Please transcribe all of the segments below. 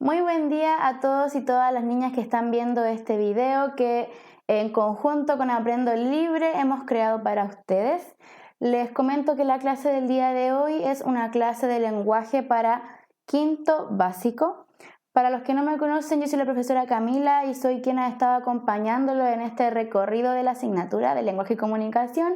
Muy buen día a todos y todas las niñas que están viendo este video que en conjunto con Aprendo Libre hemos creado para ustedes. Les comento que la clase del día de hoy es una clase de lenguaje para quinto básico. Para los que no me conocen, yo soy la profesora Camila y soy quien ha estado acompañándolo en este recorrido de la asignatura de lenguaje y comunicación.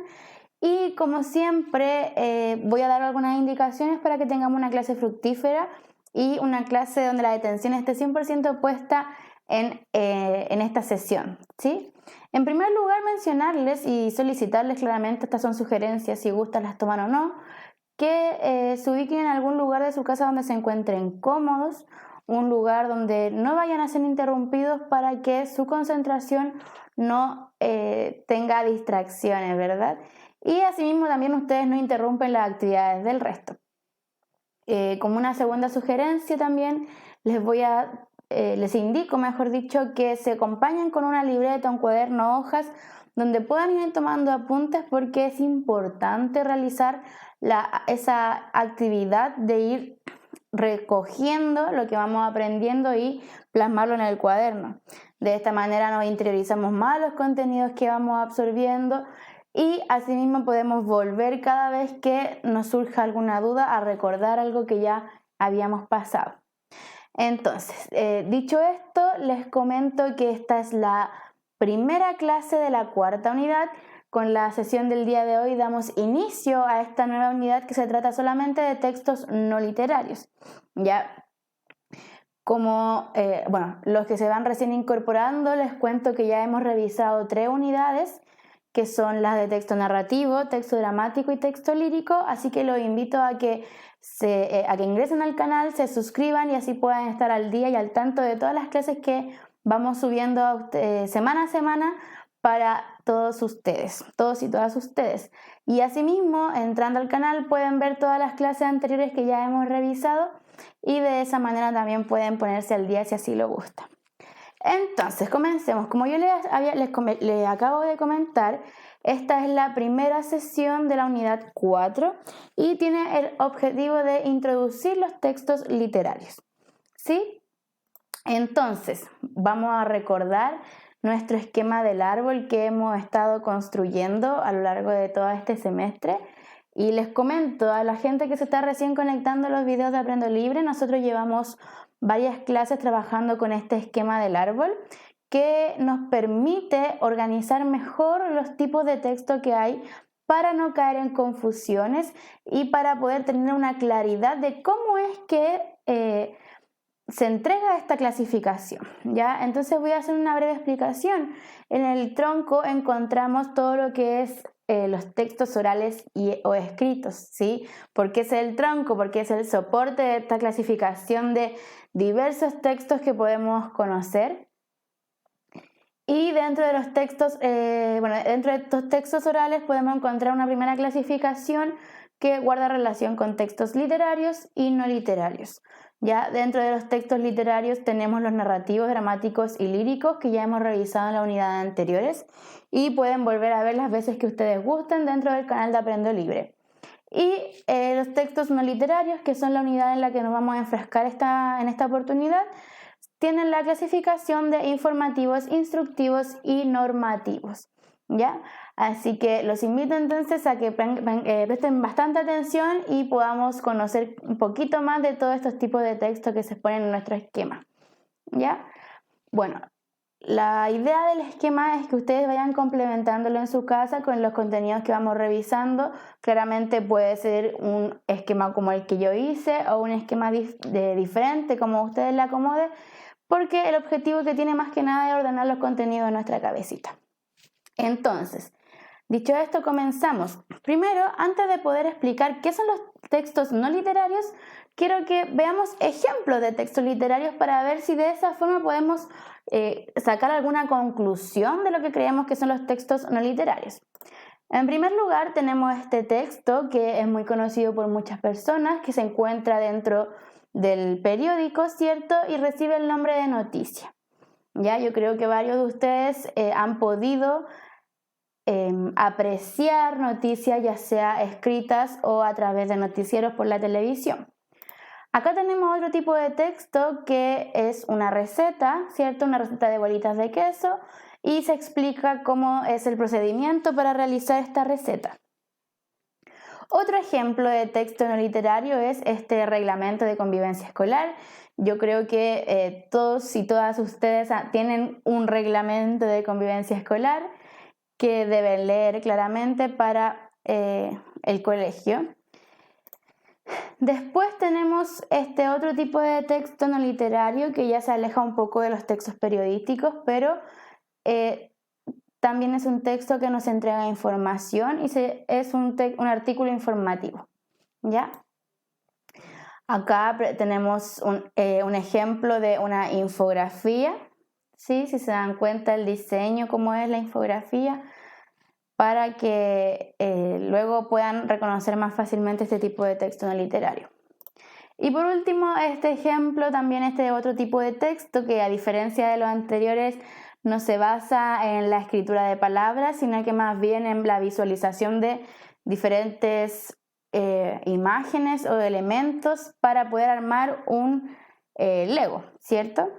Y como siempre, voy a dar algunas indicaciones para que tengamos una clase fructífera y una clase donde la atención esté 100% puesta en esta sesión, ¿sí? En primer lugar, mencionarles y solicitarles claramente, estas son sugerencias, si gustan las toman o no, que se ubiquen en algún lugar de su casa donde se encuentren cómodos, un lugar donde no vayan a ser interrumpidos para que su concentración no tenga distracciones, ¿verdad? Y asimismo también ustedes no interrumpen las actividades del resto. Como una segunda sugerencia también les indico, mejor dicho, que se acompañen con una libreta, un cuaderno, hojas, donde puedan ir tomando apuntes porque es importante realizar esa actividad de ir recogiendo lo que vamos aprendiendo y plasmarlo en el cuaderno. De esta manera nos interiorizamos más los contenidos que vamos absorbiendo y asimismo podemos volver cada vez que nos surja alguna duda a recordar algo que ya habíamos pasado. Entonces, dicho esto, les comento que esta es la primera clase de la cuarta unidad. Con la sesión del día de hoy damos inicio a esta nueva unidad que se trata solamente de textos no literarios. Ya, los que se van recién incorporando, les cuento que ya hemos revisado 3 unidades, que son las de texto narrativo, texto dramático y texto lírico, así que los invito a que ingresen al canal, se suscriban y así puedan estar al día y al tanto de todas las clases que vamos subiendo semana a semana para todos ustedes, todos y todas ustedes. Y asimismo, entrando al canal pueden ver todas las clases anteriores que ya hemos revisado y de esa manera también pueden ponerse al día si así lo gustan. Entonces, comencemos. Como yo les acabo de comentar, esta es la primera sesión de la unidad 4 y tiene el objetivo de introducir los textos literarios, ¿sí? Entonces, vamos a recordar nuestro esquema del árbol que hemos estado construyendo a lo largo de todo este semestre. Y les comento a la gente que se está recién conectando a los videos de Aprendo Libre, nosotros llevamos varias clases trabajando con este esquema del árbol que nos permite organizar mejor los tipos de texto que hay para no caer en confusiones y para poder tener una claridad de cómo es que se entrega esta clasificación, ¿ya? Entonces voy a hacer una breve explicación. En el tronco encontramos todo lo que es los textos orales o escritos, ¿sí? ¿Por qué es el tronco? Porque es el soporte de esta clasificación de diversos textos que podemos conocer. Y dentro de los textos, dentro de estos textos orales podemos encontrar una primera clasificación que guarda relación con textos literarios y no literarios. Ya dentro de los textos literarios tenemos los narrativos, dramáticos y líricos que ya hemos revisado en la unidad anteriores y pueden volver a ver las veces que ustedes gusten dentro del canal de Aprendo Libre. Y los textos no literarios, que son la unidad en la que nos vamos a enfrascar en esta oportunidad, tienen la clasificación de informativos, instructivos y normativos, ¿ya? Así que los invito entonces a que presten bastante atención y podamos conocer un poquito más de todos estos tipos de textos que se ponen en nuestro esquema, ¿ya? Bueno, la idea del esquema es que ustedes vayan complementándolo en su casa con los contenidos que vamos revisando. Claramente puede ser un esquema como el que yo hice o un esquema diferente como a ustedes le acomode, porque el objetivo que tiene más que nada es ordenar los contenidos de nuestra cabecita. Entonces, dicho esto, comenzamos. Primero, antes de poder explicar qué son los textos no literarios, quiero que veamos ejemplos de textos literarios para ver si de esa forma podemos sacar alguna conclusión de lo que creemos que son los textos no literarios. En primer lugar, tenemos este texto que es muy conocido por muchas personas, que se encuentra dentro del periódico, ¿cierto? Y recibe el nombre de noticia. Ya, yo creo que varios de ustedes han podido apreciar noticias, ya sea escritas o a través de noticieros por la televisión. Acá tenemos otro tipo de texto que es una receta, ¿cierto? Una receta de bolitas de queso y se explica cómo es el procedimiento para realizar esta receta. Otro ejemplo de texto no literario es este reglamento de convivencia escolar. Yo creo que todos y todas ustedes tienen un reglamento de convivencia escolar que deben leer claramente para el colegio. Después tenemos este otro tipo de texto no literario que ya se aleja un poco de los textos periodísticos, pero también es un texto que nos entrega información y es un artículo informativo, ¿ya? Acá tenemos un ejemplo de una infografía, ¿sí? Si se dan cuenta el diseño, cómo es la infografía, para que luego puedan reconocer más fácilmente este tipo de texto no literario. Y por último, este ejemplo, también este otro tipo de texto que a diferencia de los anteriores no se basa en la escritura de palabras, sino que más bien en la visualización de diferentes imágenes o elementos para poder armar un Lego, ¿cierto?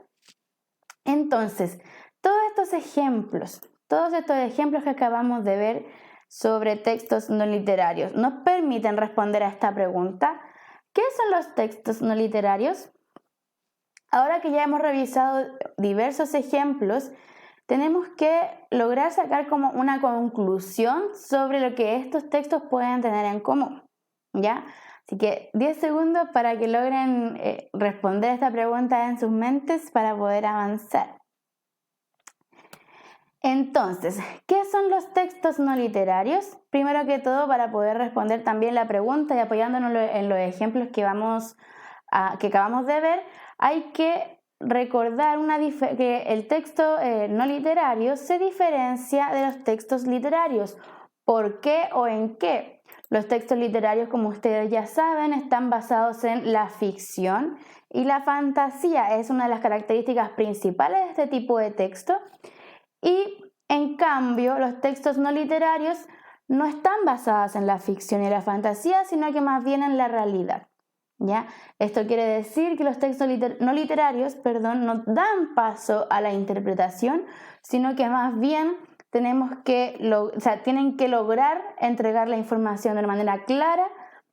Entonces, todos estos ejemplos que acabamos de ver sobre textos no literarios nos permiten responder a esta pregunta: ¿qué son los textos no literarios? Ahora que ya hemos revisado diversos ejemplos, tenemos que lograr sacar como una conclusión sobre lo que estos textos pueden tener en común, ¿ya? Así que 10 segundos para que logren responder esta pregunta en sus mentes para poder avanzar. Entonces, ¿qué son los textos no literarios? Primero que todo, para poder responder también la pregunta y apoyándonos en los ejemplos que acabamos de ver, hay que recordar que el texto no literario se diferencia de los textos literarios. ¿Por qué o en qué? Los textos literarios, como ustedes ya saben, están basados en la ficción y la fantasía es una de las características principales de este tipo de texto. Y en cambio, los textos no literarios no están basados en la ficción y la fantasía, sino que más bien en la realidad, ¿ya? Esto quiere decir que los textos no literarios no dan paso a la interpretación, sino que más bien tienen que lograr entregar la información de una manera clara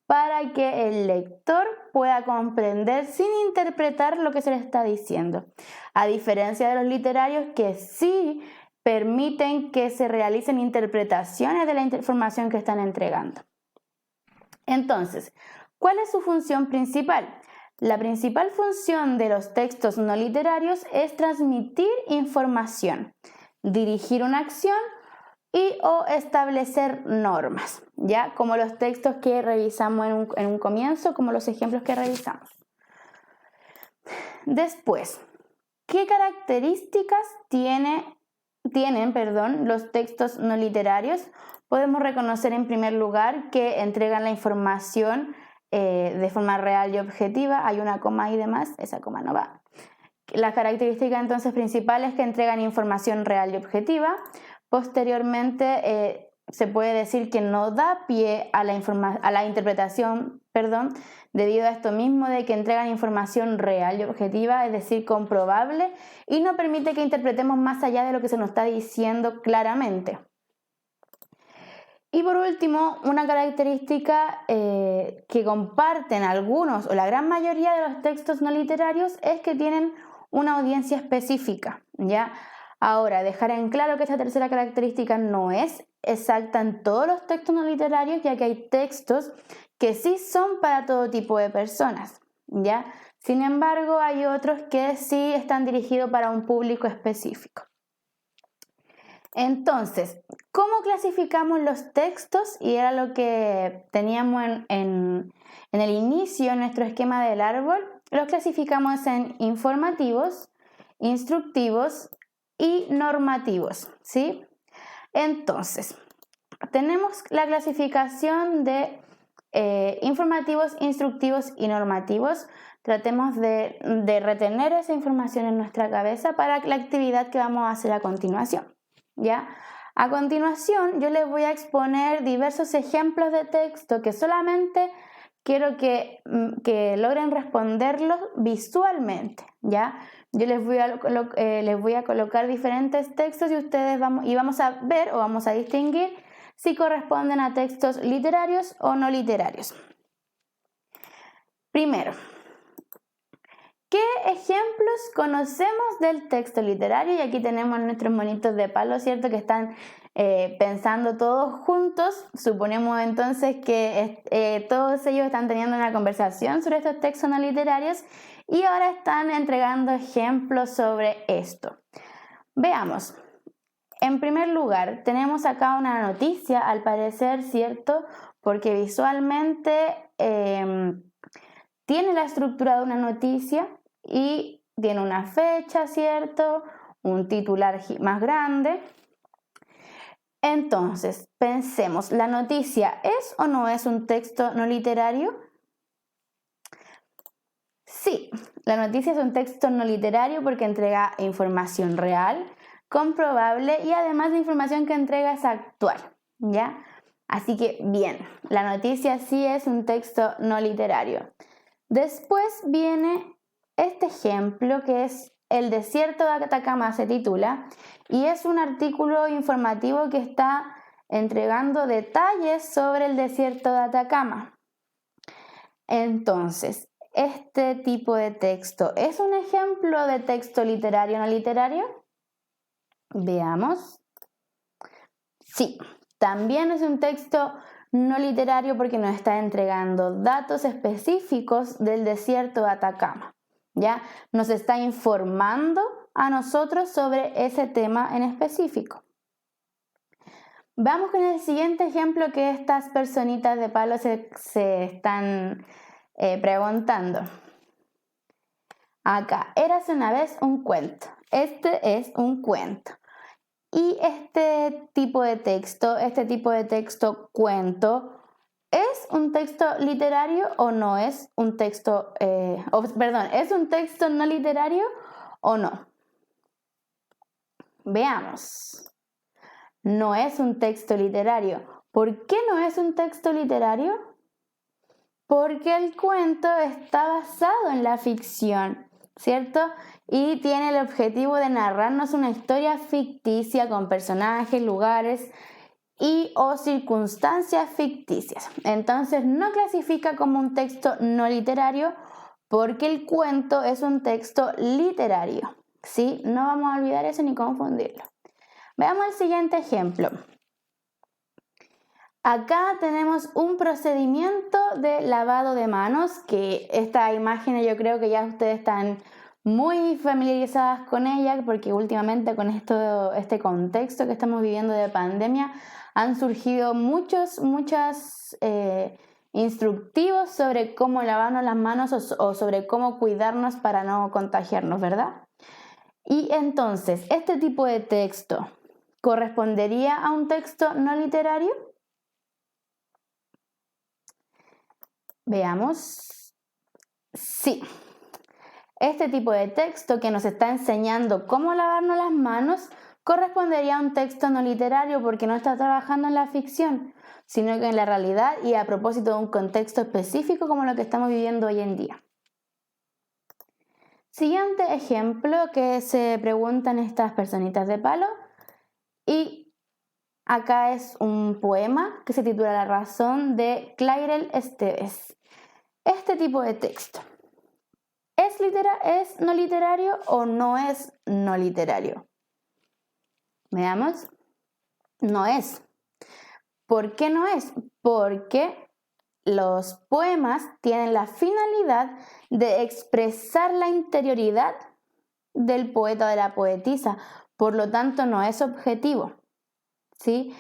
para que el lector pueda comprender sin interpretar lo que se le está diciendo. A diferencia de los literarios que sí permiten que se realicen interpretaciones de la información que están entregando. Entonces, ¿cuál es su función principal? La principal función de los textos no literarios es transmitir información, dirigir una acción o establecer normas, ¿ya? Como los textos que revisamos en un comienzo, como los ejemplos que revisamos. Después, ¿qué características tienen los textos no literarios? Podemos reconocer en primer lugar que entregan la información de forma real y objetiva. Hay una coma y demás, esa coma no va. Las características entonces principales es que entregan información real y objetiva. Posteriormente se puede decir que no da pie a la interpretación, debido a esto mismo de que entregan información real y objetiva, es decir, comprobable, y no permite que interpretemos más allá de lo que se nos está diciendo claramente. Y por último, una característica que comparten algunos o la gran mayoría de los textos no literarios es que tienen una audiencia específica, ¿ya? Ahora, dejar en claro que esta tercera característica no es exacta en todos los textos no literarios, ya que hay textos que sí son para todo tipo de personas, ¿ya? Sin embargo, hay otros que sí están dirigidos para un público específico. Entonces, ¿cómo clasificamos los textos? Y era lo que teníamos en el inicio, en nuestro esquema del árbol. Los clasificamos en informativos, instructivos y normativos, ¿sí? Entonces, tenemos la clasificación de informativos, instructivos y normativos. Tratemos de retener esa información en nuestra cabeza para la actividad que vamos a hacer a continuación, ¿ya? A continuación, yo les voy a exponer diversos ejemplos de texto que solamente quiero que logren responderlos visualmente, ¿ya? Yo les voy a colocar diferentes textos y vamos a ver o vamos a distinguir si corresponden a textos literarios o no literarios. Primero, ¿qué ejemplos conocemos del texto literario? Y aquí tenemos nuestros monitos de palo, ¿cierto? Que están pensando todos juntos. Suponemos entonces que todos ellos están teniendo una conversación sobre estos textos no literarios y ahora están entregando ejemplos sobre esto. Veamos. En primer lugar, tenemos acá una noticia, al parecer, ¿cierto? Porque visualmente tiene la estructura de una noticia y tiene una fecha, ¿cierto? Un titular más grande. Entonces, pensemos, ¿la noticia es o no es un texto no literario? Sí, la noticia es un texto no literario porque entrega información real, comprobable y además de información que entrega es actual, ¿ya? Así que bien, la noticia sí es un texto no literario. Después viene este ejemplo que es El desierto de Atacama, se titula, y es un artículo informativo que está entregando detalles sobre el desierto de Atacama. Entonces, este tipo de texto, ¿es un ejemplo de texto literario o no literario? Veamos. Sí, también es un texto no literario porque nos está entregando datos específicos del desierto de Atacama, ¿ya? Nos está informando a nosotros sobre ese tema en específico. Vamos con el siguiente ejemplo que estas personitas de palo se están preguntando. Acá, érase una vez un cuento. Este es un cuento. Y este tipo de texto cuento, ¿es un texto literario o no es un texto, ¿es un texto no literario o no? Veamos. No es un texto literario. ¿Por qué no es un texto literario? Porque el cuento está basado en la ficción, ¿cierto? Y tiene el objetivo de narrarnos una historia ficticia con personajes, lugares o circunstancias ficticias. Entonces no clasifica como un texto no literario porque el cuento es un texto literario, ¿sí? No vamos a olvidar eso ni confundirlo. Veamos el siguiente ejemplo. Acá tenemos un procedimiento de lavado de manos, que esta imagen yo creo que ya ustedes están muy familiarizadas con ella, porque últimamente con este contexto que estamos viviendo de pandemia han surgido muchos instructivos sobre cómo lavarnos las manos o sobre cómo cuidarnos para no contagiarnos, ¿verdad? Y entonces, ¿este tipo de texto correspondería a un texto no literario? Veamos. Sí. Este tipo de texto que nos está enseñando cómo lavarnos las manos correspondería a un texto no literario porque no está trabajando en la ficción, sino que en la realidad y a propósito de un contexto específico como lo que estamos viviendo hoy en día. Siguiente ejemplo que se preguntan estas personitas de palo, y acá es un poema que se titula La razón, de Clairel Esteves. Este tipo de texto, ¿es no literario o no es no literario? Veamos. No es. ¿Por qué no es? Porque los poemas tienen la finalidad de expresar la interioridad del poeta o de la poetisa, por lo tanto no es objetivo, ¿sí?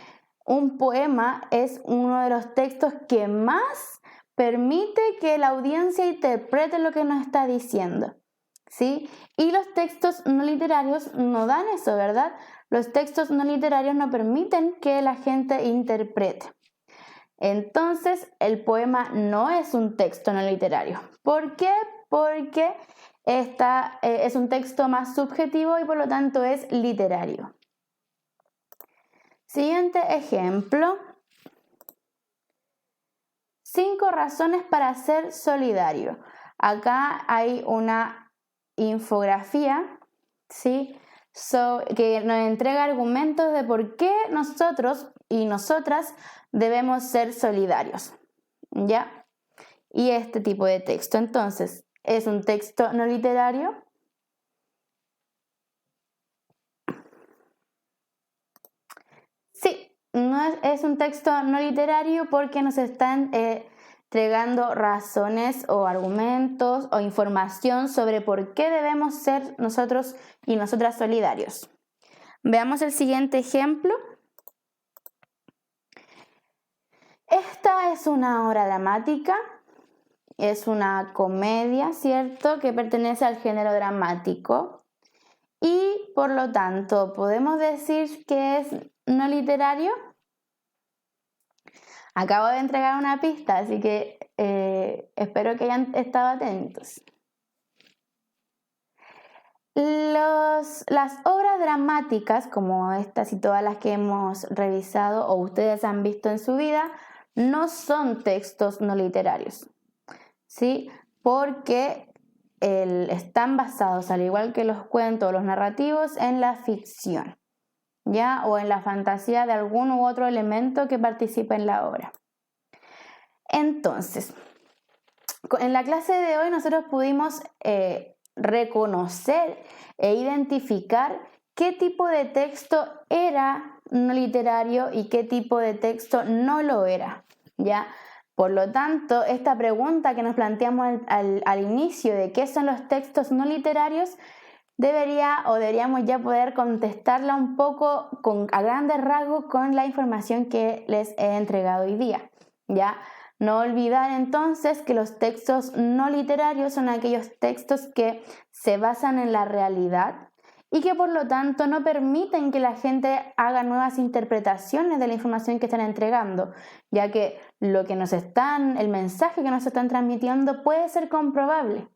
Un poema es uno de los textos que más permite que la audiencia interprete lo que nos está diciendo, ¿sí? Y los textos no literarios no dan eso, ¿verdad? Los textos no literarios no permiten que la gente interprete. Entonces, el poema no es un texto no literario. ¿Por qué? Porque es un texto más subjetivo y por lo tanto es literario. Siguiente ejemplo. 5 razones para ser solidario. Acá hay una infografía, ¿sí? Que nos entrega argumentos de por qué nosotros y nosotras debemos ser solidarios, ¿ya? Y este tipo de texto, entonces, ¿es un texto no literario? Sí, es un texto no literario porque nos están entregando razones o argumentos o información sobre por qué debemos ser nosotros y nosotras solidarios. Veamos el siguiente ejemplo. Esta es una obra dramática, es una comedia, ¿cierto?, que pertenece al género dramático y por lo tanto, ¿podemos decir que es no literario? Acabo de entregar una pista, así que espero que hayan estado atentos. Las obras dramáticas, como estas y todas las que hemos revisado o ustedes han visto en su vida, no son textos no literarios, ¿sí? Porque están basados, al igual que los cuentos o los narrativos, en la ficción, ¿ya? O en la fantasía de algún u otro elemento que participa en la obra. Entonces, en la clase de hoy nosotros pudimos reconocer e identificar qué tipo de texto era no literario y qué tipo de texto no lo era, ¿ya? Por lo tanto, esta pregunta que nos planteamos al inicio de qué son los textos no literarios, deberíamos ya poder contestarla un poco a grandes rasgos con la información que les he entregado hoy día, ¿ya? No olvidar entonces que los textos no literarios son aquellos textos que se basan en la realidad y que por lo tanto no permiten que la gente haga nuevas interpretaciones de la información que están entregando, ya que el mensaje que nos están transmitiendo puede ser comprobable.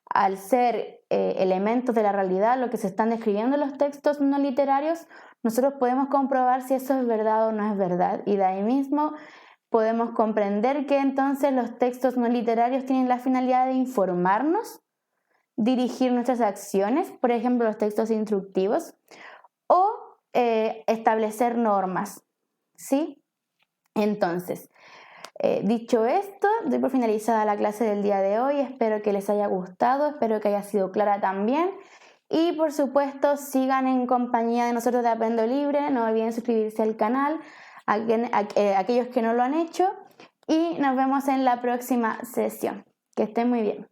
Al ser elementos de la realidad, lo que se están describiendo en los textos no literarios, nosotros podemos comprobar si eso es verdad o no es verdad, y de ahí mismo podemos comprender que entonces los textos no literarios tienen la finalidad de informarnos, dirigir nuestras acciones, por ejemplo los textos instructivos, o establecer normas, ¿sí? Entonces, dicho esto, doy por finalizada la clase del día de hoy. Espero que les haya gustado, espero que haya sido clara también. Y por supuesto, sigan en compañía de nosotros de Aprendo Libre. No olviden suscribirse al canal, aquellos que no lo han hecho. Y nos vemos en la próxima sesión. Que estén muy bien.